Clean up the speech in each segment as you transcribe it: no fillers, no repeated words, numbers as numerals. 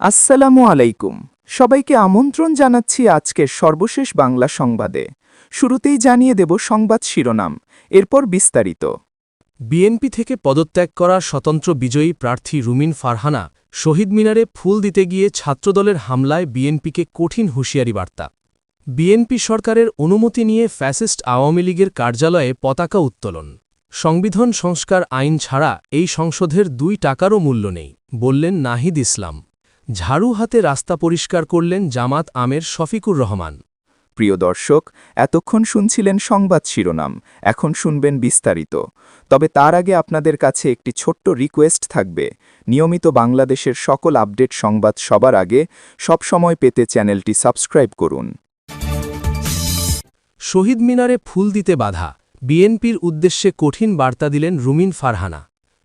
আসসালামু আলাইকুম। সবাইকে আমন্ত্রণ জানাচ্ছি আজকের সর্বশেষ বাংলা সংবাদে। শুরুতেই জানিয়ে দেব সংবাদ শিরোনাম, এরপর বিস্তারিত। বিএনপি থেকে পদত্যাগ করা স্বতন্ত্র বিজয়ী প্রার্থী রুমিন ফারহানা শহীদ মিনারে ফুল দিতে গিয়ে ছাত্রদলের হামলায় বিএনপিকে কঠিন হুঁশিয়ারি বার্তা। বিএনপি সরকারের অনুমতি নিয়ে ফ্যাসিস্ট আওয়ামী লীগের কার্যালয়ে পতাকা উত্তোলন। সংবিধান সংস্কার আইন ছাড়া এই সংসদের 2 টাকারও মূল্য নেই, বললেন নাহিদ ইসলাম। ঝাড়ু হাতে রাস্তা পরিষ্কার করলেন জামাত আমের শফিকুর রহমান। প্রিয় দর্শক, এতক্ষণ শুনছিলেন সংবাদ শিরোনাম, এখন শুনবেন বিস্তারিত। তবে তার আগে আপনাদের কাছে একটি ছোট্ট রিকোয়েস্ট থাকবে। নিয়মিত বাংলাদেশের সকল আপডেট সংবাদ সবার আগে সবসময় পেতে চ্যানেলটি সাবস্ক্রাইব করুন। শহীদ মিনারে ফুল দিতে বাধা, বিএনপির উদ্দেশ্যে কঠিন বার্তা দিলেন রুমিন ফারহানা।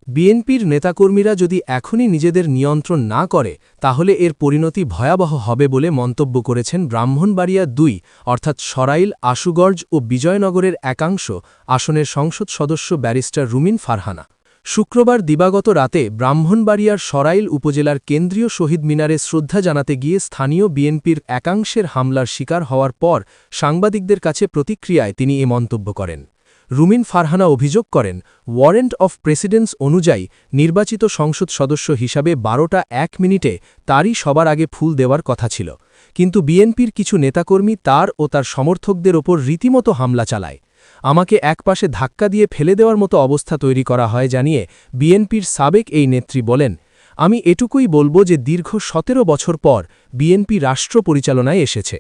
বিএনপির নেতাকর্মীরা যদি এখনই নিজেদের নিয়ন্ত্রণ না করে তাহলে এর পরিণতি ভয়াবহ হবে বলে মন্তব্য করেছেন ব্রাহ্মণবাড়িয়া 2 অর্থাৎ সরাইল, আশুগর্জ ও বিজয়নগরের একাংশ আসনের সংসদ সদস্য ব্যারিস্টার রুমিন ফারহানা। শুক্রবার দিবাগত রাতে ব্রাহ্মণবাড়িয়ার সরাইল উপজেলার কেন্দ্রীয় শহীদ মিনারে শ্রদ্ধা জানাতে গিয়ে স্থানীয় বিএনপির একাংশের হামলার শিকার হওয়ার পর সাংবাদিকদের কাছে প্রতিক্রিয়ায় তিনি এ মন্তব্য করেন। রুমিন ফারহানা অভিযোগ করেন, ওয়ারেন্ট অফ প্রেসিডেন্স অনুযায়ী নির্বাচিত সংসদ সদস্য হিসাবে 12টা 1 মিনিটে তারই সবার আগে ফুল দেওয়ার কথা ছিল, কিন্তু বিএনপির কিছু নেতাকর্মী তার ও তার সমর্থকদের ওপর রীতিমতো হামলা চালায়। আমাকে একপাশে ধাক্কা দিয়ে ফেলে দেওয়ার মতো অবস্থা তৈরি করা হয় জানিয়ে বিএনপির সাবেক এই নেত্রী বলেন, আমি এটুকুই বলবো যে দীর্ঘ 17 বছর পর বিএনপি রাষ্ট্র পরিচালনায় এসেছে।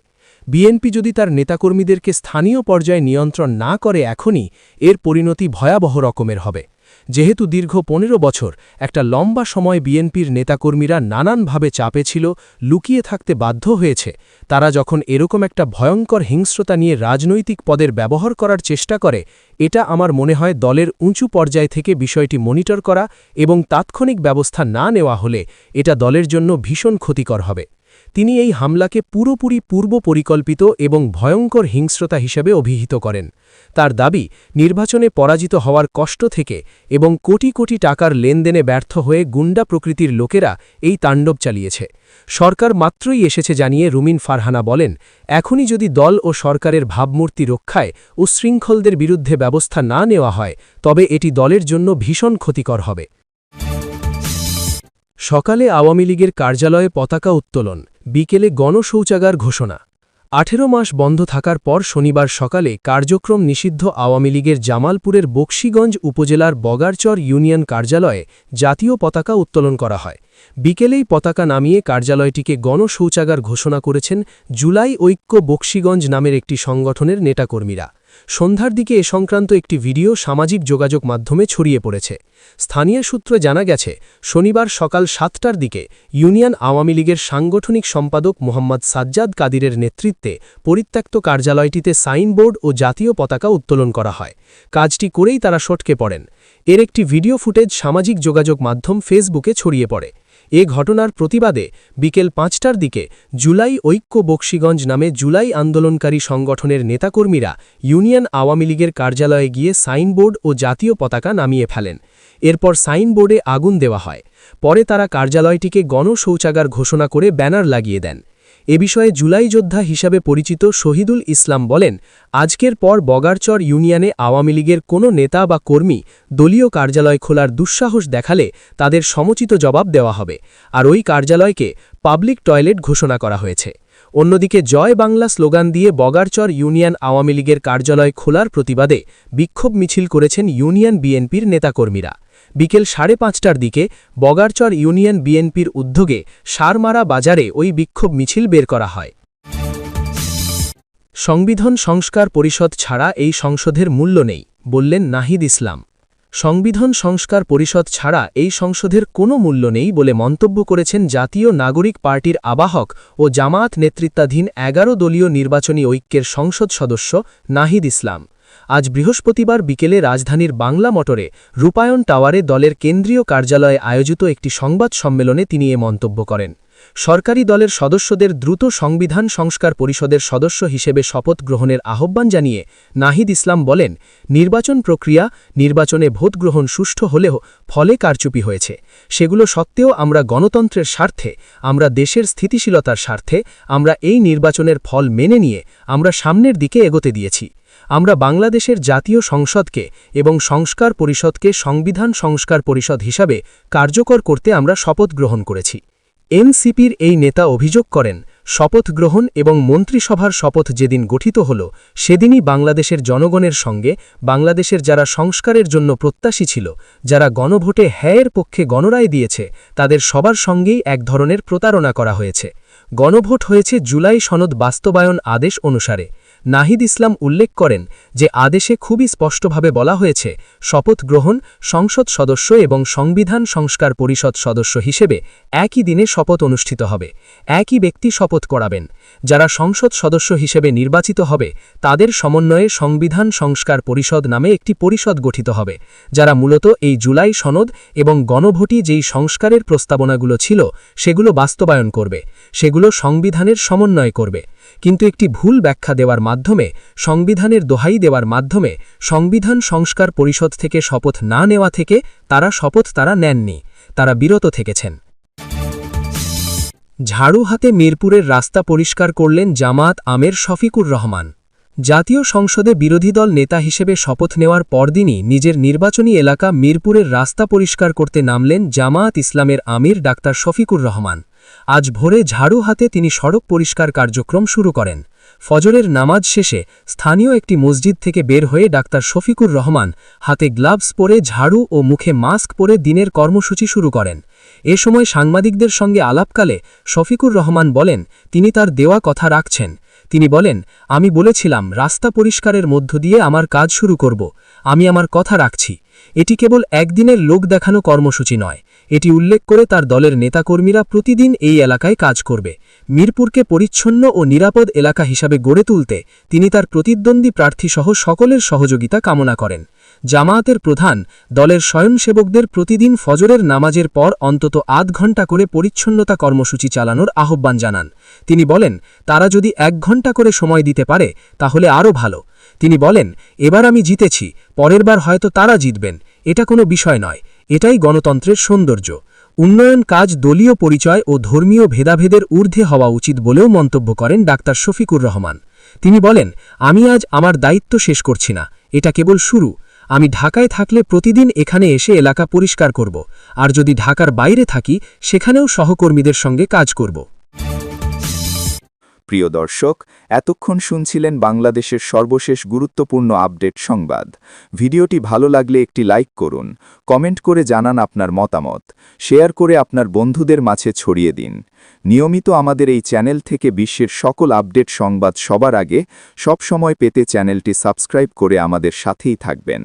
বিএনপি যদি তার নেতাকর্মীদেরকে স্থানীয় পর্যায়ে নিয়ন্ত্রণ না করে এখনই এর পরিণতি ভয়াবহ রকমের হবে। যেহেতু দীর্ঘ 15 বছর একটা লম্বা সময় বিএনপির নেতাকর্মীরা নানানভাবে চাপে ছিল, লুকিয়ে থাকতে বাধ্য হয়েছে, তারা যখন এরকম একটা ভয়ঙ্কর হিংস্রতা নিয়ে রাজনৈতিক পদের ব্যবহার করার চেষ্টা করে, এটা আমার মনে হয় দলের উঁচু পর্যায় থেকে বিষয়টি মনিটর করা এবং তাৎক্ষণিক ব্যবস্থা না নেওয়া হলে এটা দলের জন্য ভীষণ ক্ষতিকর হবে। তিনি এই হামলাকে পুরোপুরি পূর্ব পরিকল্পিত এবং ভয়ঙ্কর হিংস্রতা হিসেবে অভিহিত করেন। তার দাবি, নির্বাচনে পরাজিত হওয়ার কষ্ট থেকে এবং কোটি কোটি টাকার লেনদেনে ব্যর্থ হয়ে গুন্ডা প্রকৃতির লোকেরা এই তাণ্ডব চালিয়েছে। সরকার মাত্রই এসেছে জানিয়ে রুমিন ফারহানা বলেন, এখনই যদি দল ও সরকারের ভাবমূর্তি রক্ষায় উচ্ছৃঙ্খলদের বিরুদ্ধে ব্যবস্থা না নেওয়া হয় তবে এটি দলের জন্য ভীষণ ক্ষতিকর হবে। সকালে আওয়ামী লীগের কার্যালয়ে পতাকা উত্তোলন, বিকেলে গণশৌচাগার ঘোষণা। 18 মাস বন্ধ থাকার পর শনিবার সকালে কার্যক্রম নিষিদ্ধ আওয়ামী লীগের জামালপুরের বকশীগঞ্জ উপজেলার বগারচর ইউনিয়ন কার্যালয়ে জাতীয় পতাকা উত্তোলন করা হয়। বিকেলেই পতাকা নামিয়ে কার্যালয়টিকে গণশৌচাগার ঘোষণা করেছেন জুলাই ঐক্য বকশীগঞ্জ নামের একটি সংগঠনের নেতাকর্মীরা। সন্ধ্যার দিকে এ সংক্রান্ত একটি ভিডিও সামাজিক যোগাযোগ মাধ্যমে ছড়িয়ে পড়েছে। স্থানীয় সূত্রে জানা গেছে, শনিবার সকাল 7টার দিকে ইউনিয়ন আওয়ামী লীগের সাংগঠনিক সম্পাদক মোহাম্মদ সাজ্জাদ কাদিরের নেতৃত্বে পরিত্যক্ত কার্যালয়টিতে সাইনবোর্ড ও জাতীয় পতাকা উত্তোলন করা হয়। কাজটি করেই তারা সটকে পড়েন। এর একটি ভিডিও ফুটেজ সামাজিক যোগাযোগ মাধ্যম ফেসবুকে ছড়িয়ে পড়ে। এ ঘটনার প্রতিবাদে বিকেল 5টার দিকে জুলাই ঐক্য বকশীগঞ্জ নামে জুলাই আন্দোলনকারী সংগঠনের নেতাকর্মীরা ইউনিয়ন আওয়ামী লীগের কার্যালয়ে গিয়ে সাইনবোর্ড ও জাতীয় পতাকা নামিয়ে ফেলেন। এরপর সাইনবোর্ডে আগুন দেওয়া হয়। পরে তারা কার্যালয়টিকে গণশৌচাগার ঘোষণা করে ব্যানার লাগিয়ে দেন। এ বিষয়ে জুলাই যোদ্ধা হিসাবে পরিচিত শহীদুল ইসলাম বলেন, আজকের পর বগারচর ইউনিয়নে আওয়ামী লীগের কোনো নেতা বা কর্মী দলীয় কার্যালয় খোলার দুঃসাহস দেখালে তাদের সমুচিত জবাব দেওয়া হবে, আর ওই কার্যালয়কে পাবলিক টয়লেট ঘোষণা করা হয়েছে। অন্যদিকে জয় বাংলা স্লোগান দিয়ে বগারচর ইউনিয়ন আওয়ামী লীগের কার্যালয় খোলার প্রতিবাদে বিক্ষোভ মিছিল করেছেন ইউনিয়ন বিএনপির নেতাকর্মীরা। বিকেল 5:30টার দিকে বগারচর ইউনিয়ন বিএনপির উদ্যোগে সারমারা বাজারে ওই বিক্ষোভ মিছিল বের করা হয়। সংবিধান সংস্কার পরিষদ ছাড়া এই সংসদের মূল্য নেই, বললেন নাহিদ ইসলাম। সংবিধান সংস্কার পরিষদ ছাড়া এই সংসদের কোনো মূল্য নেই বলে মন্তব্য করেছেন জাতীয় নাগরিক পার্টির আবাহক ও জামায়াত নেতৃত্বাধীন 11 দলীয় নির্বাচনী ঐক্যের সংসদ সদস্য নাহিদ ইসলাম। আজ বৃহস্পতিবার বিকেলে রাজধানীর বাংলা মোটরে রূপায়ণ টাওয়ারে দলের কেন্দ্রীয় কার্যালয়ে আয়োজিত একটি সংবাদ সম্মেলনে তিনি এ মন্তব্য করেন। সরকারি দলের সদস্যদের দ্রুত সংবিধান সংস্কার পরিষদের সদস্য হিসেবে শপথ গ্রহণের আহ্বান জানিয়ে নাহিদ ইসলাম বলেন, নির্বাচন প্রক্রিয়া, নির্বাচনে ভোট গ্রহণ সুষ্ঠু হলেও ফলে কারচুপি হয়েছে। সেগুলো সত্ত্বেও আমরা গণতন্ত্রের স্বার্থে, আমরা দেশের স্থিতিশীলতার স্বার্থে, আমরা এই নির্বাচনের ফল মেনে নিয়ে আমরা সামনের দিকে এগোতে দিয়েছি। আমরা বাংলাদেশের জাতীয় সংসদকে এবং সংস্কার পরিষদকে সংবিধান সংস্কার পরিষদ হিসাবে কার্যকর করতে আমরা শপথ গ্রহণ করেছি। এনসিপির এই নেতা অভিযোগ করেন, শপথ গ্রহণ এবং মন্ত্রিসভার শপথ যেদিন গঠিত হল সেদিনই বাংলাদেশের জনগণের সঙ্গে, বাংলাদেশের যারা সংস্কারের জন্য প্রত্যাশী ছিল, যারা গণভোটে হ্যাঁয়ের পক্ষে গণরায় দিয়েছে, তাদের সবার সঙ্গেই এক ধরনের প্রতারণা করা হয়েছে। গণভোট হয়েছে জুলাই সনদ বাস্তবায়ন আদেশ অনুসারে। নাহিদ ইসলাম উল্লেখ করেন যে আদেশে খুবই স্পষ্টভাবে বলা হয়েছে, শপথ গ্রহণ, সংসদ সদস্য এবং সংবিধান সংস্কার পরিষদ সদস্য হিসেবে একই দিনে শপথ অনুষ্ঠিত হবে। একই ব্যক্তি শপথ করাবেন। যারা সংসদ সদস্য হিসেবে নির্বাচিত হবে তাদের সমন্বয়ে সংবিধান সংস্কার পরিষদ নামে একটি পরিষদ গঠিত হবে, যারা মূলত এই জুলাই সনদ এবং গণভোটে যেই সংস্কারের প্রস্তাবনাগুলো ছিল সেগুলো বাস্তবায়ন করবে, সেগুলো সংবিধানের সমন্বয় করবে। কিন্তু একটি ভুল ব্যাখ্যা দেওয়ার মাধ্যমে, সংবিধানের দোহাই দেওয়ার মাধ্যমে সংবিধান সংস্কার পরিষদ থেকে শপথ না নেওয়া থেকে তারা নেননি, তারা বিরত থেকেছেন। ঝাড়ু হাতে মিরপুরের রাস্তা পরিষ্কার করলেন জামায়াত আমির শফিকুর রহমান। জাতীয় সংসদে বিরোধী দল নেতা হিসেবে শপথ নেওয়ার পরদিনই নিজের নির্বাচনী এলাকা মিরপুরের রাস্তা পরিষ্কার করতে নামলেন জামায়াত ইসলামের আমির ডাক্তার শফিকুর রহমান। আজ ভোরে ঝাড়ু হাতে তিনি সড়ক পরিষ্কার কার্যক্রম শুরু করেন। ফজরের নামাজ শেষে স্থানীয় একটি মসজিদ থেকে বের হয়ে ডাক্তার শফিকুর রহমান হাতে গ্লাভস পরে, ঝাড়ু ও মুখে মাস্ক পরে দিনের কর্মসূচি শুরু করেন। এ সময় সাংবাদিকদের সঙ্গে আলাপকালে শফিকুর রহমান বলেন, তিনি তার দেওয়া কথা রাখছেন। তিনি বলেন, আমি বলেছিলাম রাস্তা পরিষ্কারের মধ্য দিয়ে আমার কাজ শুরু করব, আমি আমার কথা রাখছি। এটি কেবল একদিনের লোক দেখানো কর্মসূচি নয়, এটি উল্লেখ করে তার দলের নেতাকর্মীরা প্রতিদিন এই এলাকায় কাজ করবে। মিরপুরকে পরিচ্ছন্ন ও নিরাপদ এলাকা হিসাবে গড়ে তুলতে তিনি তার প্রতিদ্বন্দ্বী প্রার্থীসহ সকলের সহযোগিতা কামনা করেন। জামায়াতের প্রধান দলের স্বয়ংসেবকদের প্রতিদিন ফজরের নামাজের পর অন্তত আধ ঘণ্টা করে পরিচ্ছন্নতা কর্মসূচি চালানোর আহ্বান জানান। তিনি বলেন, তারা যদি 1 ঘণ্টা করে সময় দিতে পারে তাহলে আরও ভালো। তিনি বলেন, এবার আমি জিতেছি, পরের বার হয়তো তারা জিতবেন, এটা কোনো বিষয় নয়, এটাই গণতন্ত্রের সৌন্দর্য। উন্নয়ন কাজ দলীয় পরিচয় ও ধর্মীয় ভেদাভেদের ঊর্ধ্বে হওয়া উচিত বলেও মন্তব্য করেন ডাক্তার শফিকুর রহমান। তিনি বলেন, আমি আজ আমার দায়িত্ব শেষ করছি না, এটা কেবল শুরু। আমি ঢাকায় থাকলে প্রতিদিন এখানে এসে এলাকা পরিষ্কার করব, আর যদি ঢাকার বাইরে থাকি সেখানেও সহকর্মীদের সঙ্গে কাজ করব। প্রিয় দর্শক, এতক্ষণ শুনছিলেন বাংলাদেশের সর্বশেষ গুরুত্বপূর্ণ আপডেট সংবাদ। ভিডিওটি ভালো লাগলে একটি লাইক করুন, কমেন্ট করে জানান আপনার মতামত, শেয়ার করে আপনার বন্ধুদের মাঝে ছড়িয়ে দিন। নিয়মিত আমাদের এই চ্যানেল থেকে বিশ্বের সকল আপডেট সংবাদ সবার আগে সব সময় পেতে চ্যানেলটি সাবস্ক্রাইব করে আমাদের সাথেই থাকবেন।